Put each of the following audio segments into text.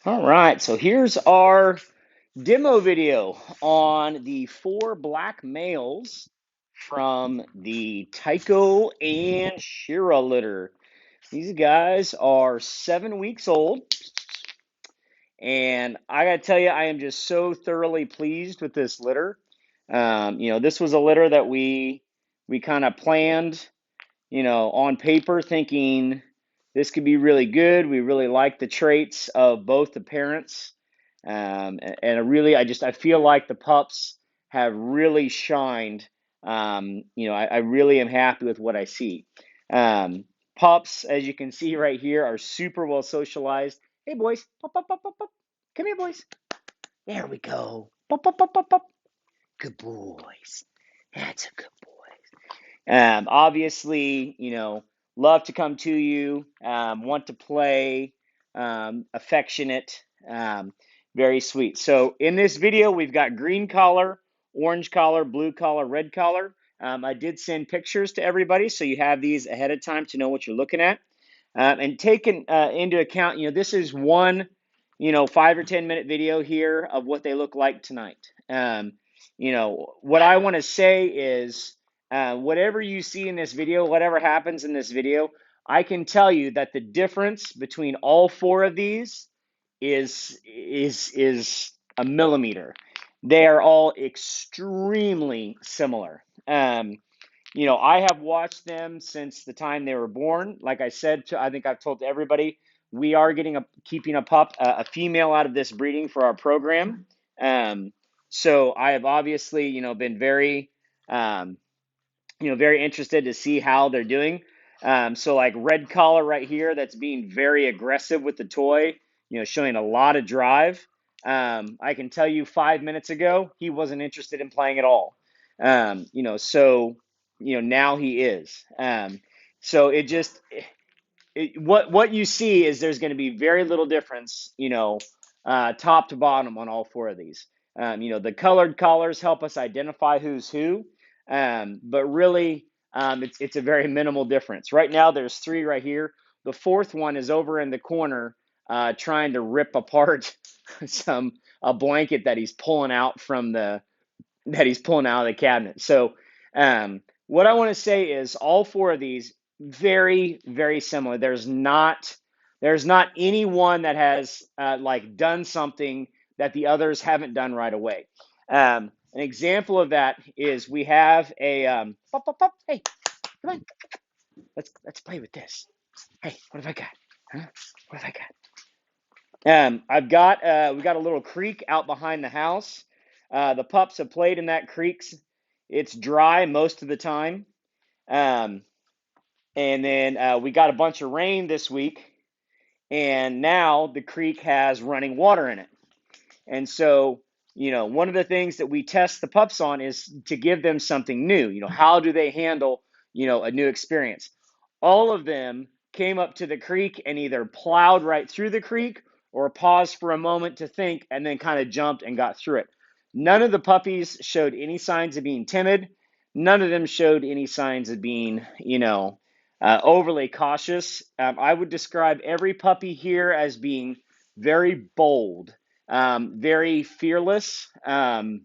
All right, so here's our demo video on the 4 black males from the Tycho and Shira litter. These guys are 7 weeks old, and I gotta tell you, I am just so thoroughly pleased with this litter. This was a litter that we kind of planned, on paper, thinking this could be really good. We really like the traits of both the parents. And I feel like the pups have really shined. I really am happy with what I see. Um, Pups, as you can see right here, are super well socialized. Hey, boys, pop, pop, pop, pop, pop. Come here, boys. There we go. Pop, pop, pop, pop, pop. Good boys. That's a good boy. Obviously, love to come to you, want to play, affectionate, very sweet. So in this video, we've got green collar, orange collar, blue collar, red collar. I did send pictures to everybody, so you have these ahead of time to know what you're looking at. And taken into account, this is one, 5 or 10 minute video here of what they look like tonight. What I want to say is, whatever you see in this video, whatever happens in this video, I can tell you that the difference between all 4 of these is a millimeter. They are all extremely similar. I have watched them since the time they were born. Like I said, I think I've told everybody, we are keeping a pup, a female out of this breeding for our program. So I have obviously, been very, very interested to see how they're doing. So like red collar right here, that's being very aggressive with the toy, showing a lot of drive. I can tell you 5 minutes ago, he wasn't interested in playing at all. So now he is. So what you see is there's going to be very little difference, top to bottom on all 4 of these. The colored collars help us identify who's who, but really, it's a very minimal difference. Right now, there's 3 right here. The 4th one is over in the corner, trying to rip apart a blanket that he's pulling out of the cabinet. So, what I want to say is all 4 of these very, very similar. There's not any one that has like done something that the others haven't done right away. An example of that is we have a pop, pop, pop. Hey, come on, let's play with this. Hey, what have I got? Huh? What have I got? We got a little creek out behind the house. The pups have played in that creek. It's dry most of the time. Um, and then we got a bunch of rain this week, and now the creek has running water in it. And so, one of the things that we test the pups on is to give them something new. How do they handle, a new experience? All of them came up to the creek and either plowed right through the creek or paused for a moment to think and then kind of jumped and got through it. None of the puppies showed any signs of being timid. None of them showed any signs of being, overly cautious. I would describe every puppy here as being very bold, very fearless. I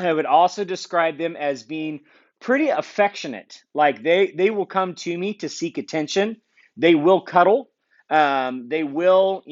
would also describe them as being pretty affectionate. Like they will come to me to seek attention. They will cuddle. They will,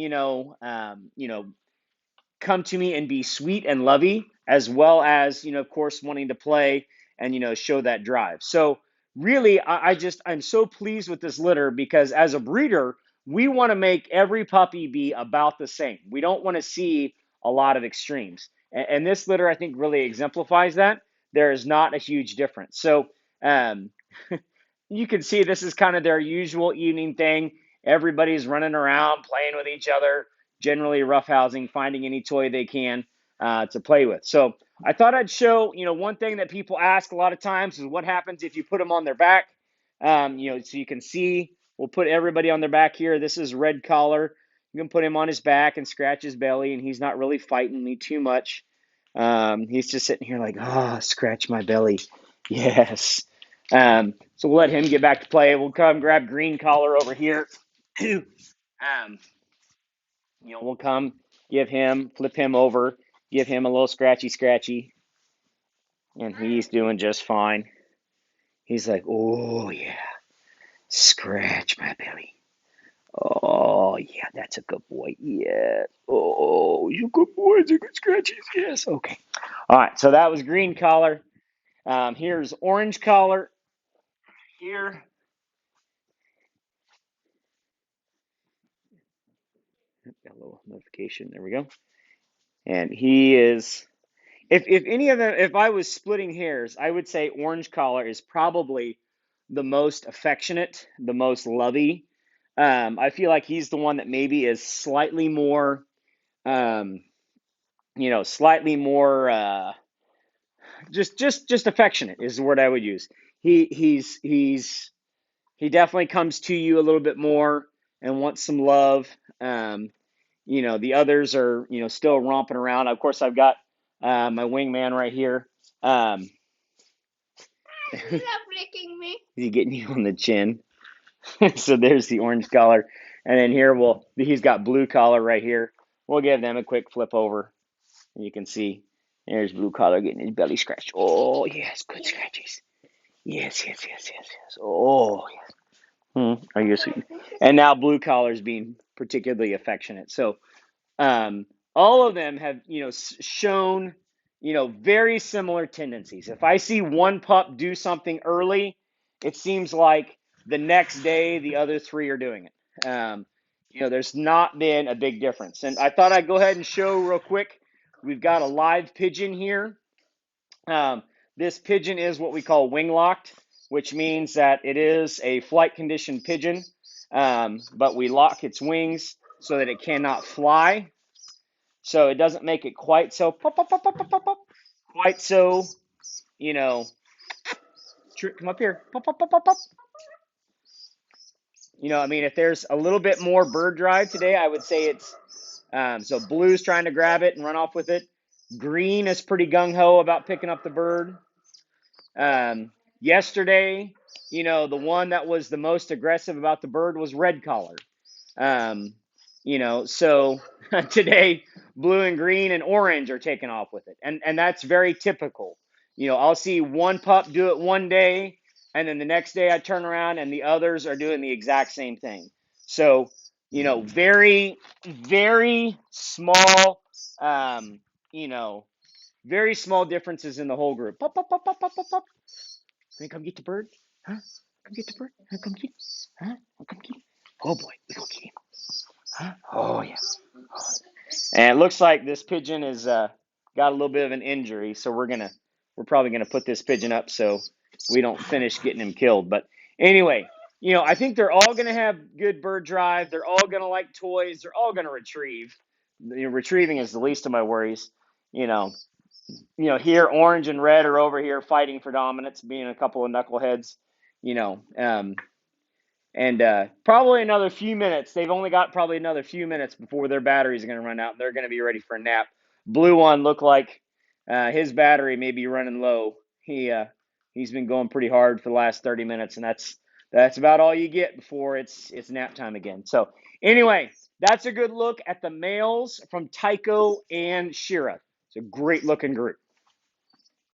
come to me and be sweet and lovey, as well as, of course, wanting to play and, show that drive. So really, I'm so pleased with this litter because as a breeder, we want to make every puppy be about the same. We don't want to see a lot of extremes. And this litter, I think, really exemplifies that. There is not a huge difference. So um, you can see this is kind of their usual evening thing. Everybody's running around, playing with each other, generally roughhousing, finding any toy they can to play with. So I thought I'd show, one thing that people ask a lot of times is what happens if you put them on their back. So you can see, we'll put everybody on their back here. This is red collar. You can put him on his back and scratch his belly, and he's not really fighting me too much. He's just sitting here like, scratch my belly. Yes. So we'll let him get back to play. We'll come grab green collar over here. um, we'll come flip him over, give him a little scratchy, and he's doing just fine. He's like, oh yeah, scratch my belly. Oh yeah, that's a good boy. Yeah. Oh, you good boy. It's a good scratchies. Yes. Okay. All right. So that was green collar. Here's orange collar. Here. Got a little notification. There we go. And he is. If any of them, if I was splitting hairs, I would say orange collar is probably the most affectionate, the most lovey. I feel like he's the one that maybe is slightly more, um, slightly more, just affectionate is the word I would use. He definitely comes to you a little bit more and wants some love. Um, the others are, still romping around. Of course, I've got my wingman right here. Um, Stop licking me. he's getting you on the chin. So there's the orange collar. And then here, he's got blue collar right here. We'll give them a quick flip over. And you can see there's blue collar getting his belly scratched. Oh, yes, good scratches. Yes. Oh, yes. Are you sweet? And now blue collar's being particularly affectionate. So um, all of them have, shown, very similar tendencies. If I see one pup do something early, it seems like the next day the other three are doing it. There's not been a big difference. And I thought I'd go ahead and show real quick. We've got a live pigeon here. This pigeon is what we call wing locked, which means that it is a flight conditioned pigeon, but we lock its wings so that it cannot fly. So it doesn't make it quite so pop, pop, pop, pop, pop, pop, pop, quite so, you know, come up here, pop, pop, pop, pop, pop. I mean, if there's a little bit more bird drive today, I would say it's so blue's trying to grab it and run off with it. Green is pretty gung ho about picking up the bird. Yesterday, the one that was the most aggressive about the bird was red collar. Um, so today blue and green and orange are taking off with it. And that's very typical. I'll see one pup do it one day, and then the next day I turn around and the others are doing the exact same thing. So, very, very small, um, you know, very small differences in the whole group. Pop, pop, pop, pop, pop, pop, pop. Can I come get the bird? Huh? Come get the bird? Huh? Come get it? Huh? Come get it? Oh boy, we gonna get him. Huh? Oh yeah. And it looks like this pigeon has got a little bit of an injury, so we're probably gonna put this pigeon up so we don't finish getting him killed. But anyway, I think they're all gonna have good bird drive. They're all gonna like toys. They're all gonna retrieve. Retrieving is the least of my worries. You know, here orange and red are over here fighting for dominance, being a couple of knuckleheads. You know, um, and probably another few minutes. They've only got probably another few minutes before their batteries are going to run out. And they're going to be ready for a nap. Blue one looked like his battery may be running low. He's been going pretty hard for the last 30 minutes, and that's about all you get before it's nap time again. So anyway, that's a good look at the males from Tycho and Shira. It's a great looking group.